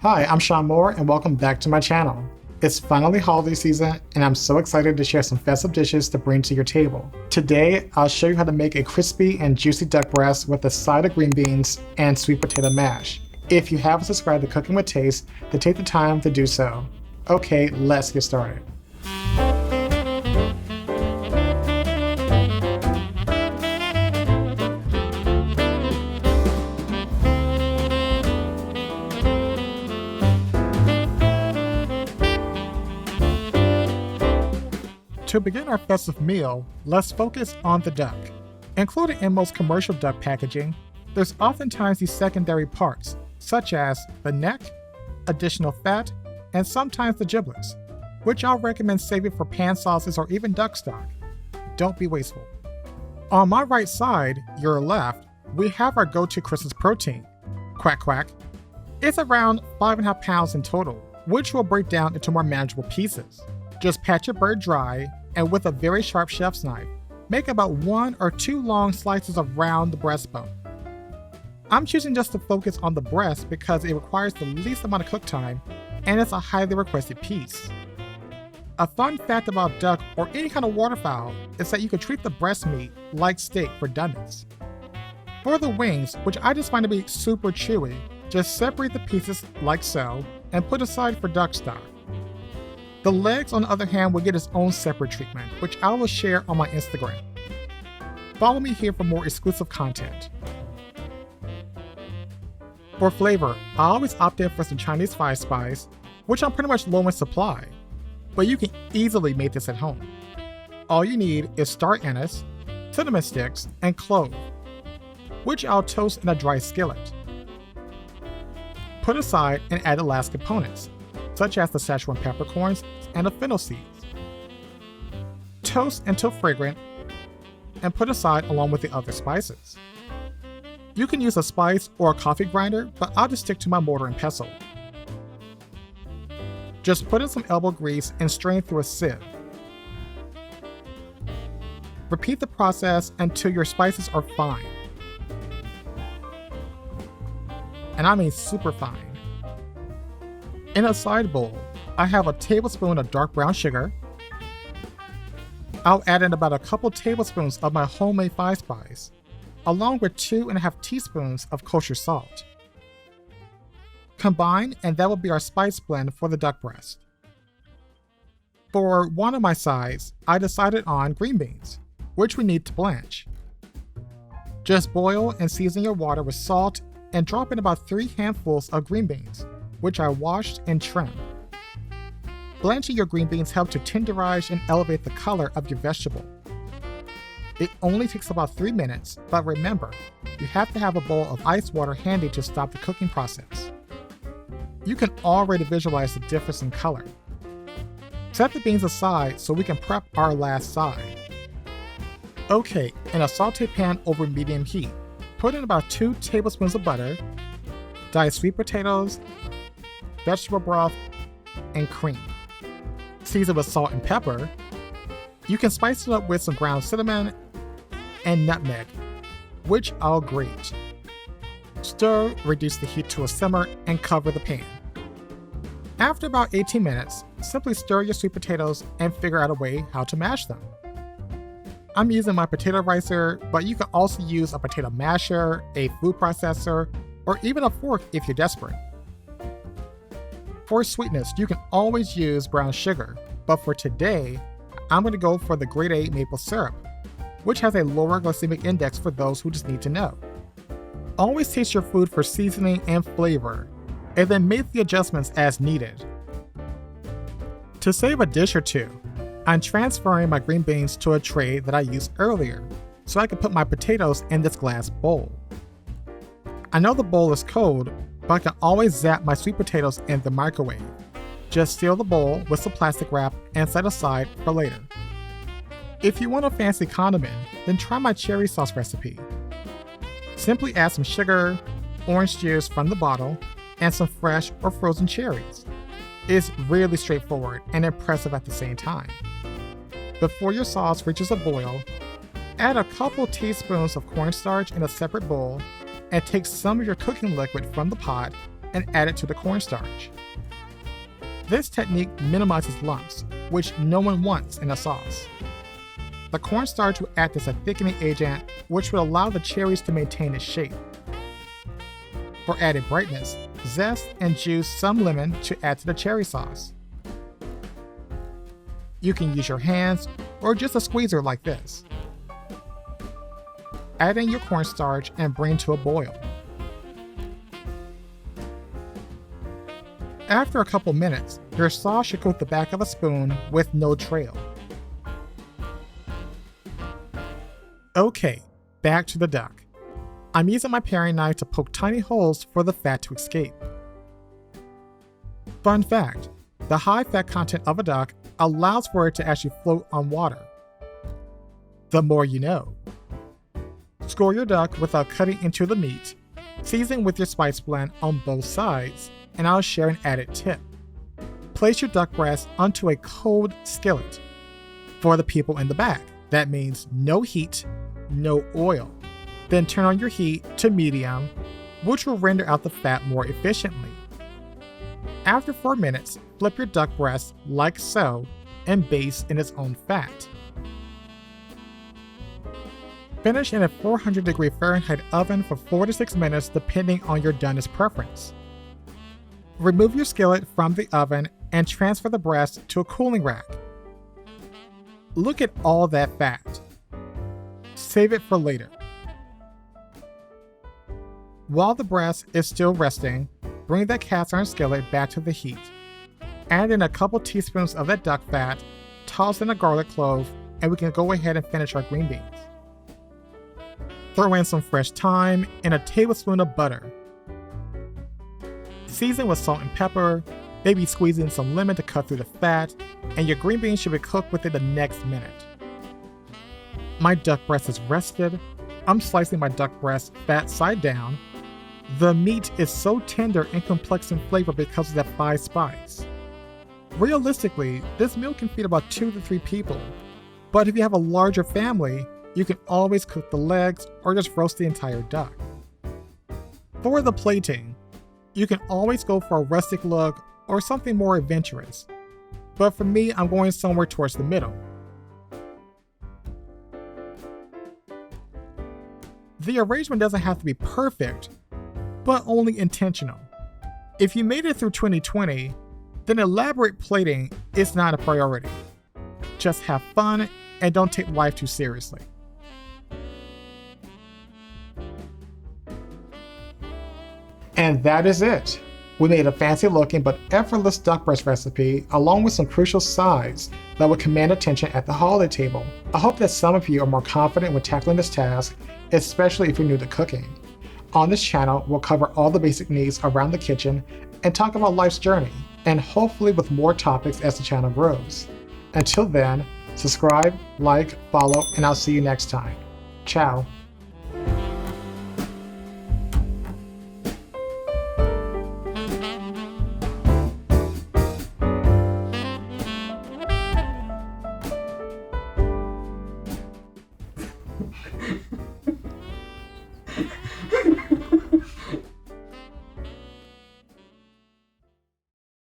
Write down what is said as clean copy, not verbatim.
Hi, I'm Sean Moore and welcome back to my channel. It's finally holiday season and I'm so excited to share some festive dishes to bring to your table. Today, I'll show you how to make a crispy and juicy duck breast with a side of green beans and sweet potato mash. If you haven't subscribed to Cooking with Taste, then take the time to do so. Okay, let's get started. To begin our festive meal, let's focus on the duck. Included in most commercial duck packaging, there's oftentimes these secondary parts, such as the neck, additional fat, and sometimes the giblets, which I'll recommend saving for pan sauces or even duck stock. Don't be wasteful. On my right side, your left, we have our go-to Christmas protein, quack quack. It's around 5.5 pounds in total, which will break down into more manageable pieces. Just pat your bird dry, and with a very sharp chef's knife, make about 1 or 2 long slices around the breastbone. I'm choosing just to focus on the breast because it requires the least amount of cook time, and it's a highly requested piece. A fun fact about duck or any kind of waterfowl is that you can treat the breast meat like steak for doneness. For the wings, which I just find to be super chewy, just separate the pieces like so, and put aside for duck stock. The legs, on the other hand, will get its own separate treatment, which I will share on my Instagram. Follow me here for more exclusive content. For flavor, I always opt in for some Chinese 5-spice, which I'm pretty much low in supply, but you can easily make this at home. All you need is star anise, cinnamon sticks, and clove, which I'll toast in a dry skillet. Put aside and add the last components, such as the Sichuan peppercorns and the fennel seeds. Toast until fragrant and put aside along with the other spices. You can use a spice or a coffee grinder, but I'll just stick to my mortar and pestle. Just put in some elbow grease and strain through a sieve. Repeat the process until your spices are fine. And I mean super fine. In a side bowl, I have a tablespoon of dark brown sugar. I'll add in about a couple tablespoons of my homemade 5-spice, along with 2.5 teaspoons of kosher salt. Combine, and that will be our spice blend for the duck breast. For one of my sides, I decided on green beans, which we need to blanch. Just boil and season your water with salt and drop in about 3 handfuls of green beans, which I washed and trimmed. Blanching your green beans helps to tenderize and elevate the color of your vegetable. It only takes about 3 minutes, but remember, you have to have a bowl of ice water handy to stop the cooking process. You can already visualize the difference in color. Set the beans aside so we can prep our last side. Okay, in a sauté pan over medium heat, put in about 2 tablespoons of butter, diced sweet potatoes, vegetable broth, and cream. Season with salt and pepper. You can spice it up with some ground cinnamon and nutmeg, which I'll grate. Stir, reduce the heat to a simmer, and cover the pan. After about 18 minutes, simply stir your sweet potatoes and figure out a way how to mash them. I'm using my potato ricer, but you can also use a potato masher, a food processor, or even a fork if you're desperate. For sweetness, you can always use brown sugar, but for today, I'm going to go for the grade A maple syrup, which has a lower glycemic index for those who just need to know. Always taste your food for seasoning and flavor, and then make the adjustments as needed. To save a dish or two, I'm transferring my green beans to a tray that I used earlier, so I can put my potatoes in this glass bowl. I know the bowl is cold, but I can always zap my sweet potatoes in the microwave. Just seal the bowl with some plastic wrap and set aside for later. If you want a fancy condiment, then try my cherry sauce recipe. Simply add some sugar, orange juice from the bottle, and some fresh or frozen cherries. It's really straightforward and impressive at the same time. Before your sauce reaches a boil, add a couple teaspoons of cornstarch in a separate bowl and take some of your cooking liquid from the pot and add it to the cornstarch. This technique minimizes lumps, which no one wants in a sauce. The cornstarch will act as a thickening agent, which will allow the cherries to maintain its shape. For added brightness, zest and juice some lemon to add to the cherry sauce. You can use your hands or just a squeezer like this. Add in your cornstarch and bring to a boil. After a couple minutes, your sauce should coat the back of a spoon with no trail. Okay, back to the duck. I'm using my paring knife to poke tiny holes for the fat to escape. Fun fact, the high fat content of a duck allows for it to actually float on water. The more you know. Score your duck without cutting into the meat, season with your spice blend on both sides, and I'll share an added tip. Place your duck breast onto a cold skillet. For the people in the back, that means no heat, no oil. Then turn on your heat to medium, which will render out the fat more efficiently. After 4 minutes, flip your duck breast like so and baste in its own fat. Finish in a 400° Fahrenheit oven for 4 to 6 minutes depending on your doneness preference. Remove your skillet from the oven and transfer the breast to a cooling rack. Look at all that fat. Save it for later. While the breast is still resting, bring that cast iron skillet back to the heat. Add in a couple teaspoons of that duck fat, toss in a garlic clove, and we can go ahead and finish our green beans. Throw in some fresh thyme and a tablespoon of butter. Season with salt and pepper, maybe squeeze in some lemon to cut through the fat, and your green beans should be cooked within the next minute. My duck breast is rested. I'm slicing my duck breast fat side down. The meat is so tender and complex in flavor because of that 5 spice. Realistically, this meal can feed about 2 to 3 people, but if you have a larger family, you can always cook the legs or just roast the entire duck. For the plating, you can always go for a rustic look or something more adventurous, but for me, I'm going somewhere towards the middle. The arrangement doesn't have to be perfect, but only intentional. If you made it through 2020, then elaborate plating is not a priority. Just have fun and don't take life too seriously. And that is it. We made a fancy looking but effortless duck breast recipe along with some crucial sides that will command attention at the holiday table. I hope that some of you are more confident when tackling this task, especially if you're new to cooking. On this channel, we'll cover all the basic needs around the kitchen and talk about life's journey, and hopefully with more topics as the channel grows. Until then, subscribe, like, follow, and I'll see you next time. Ciao.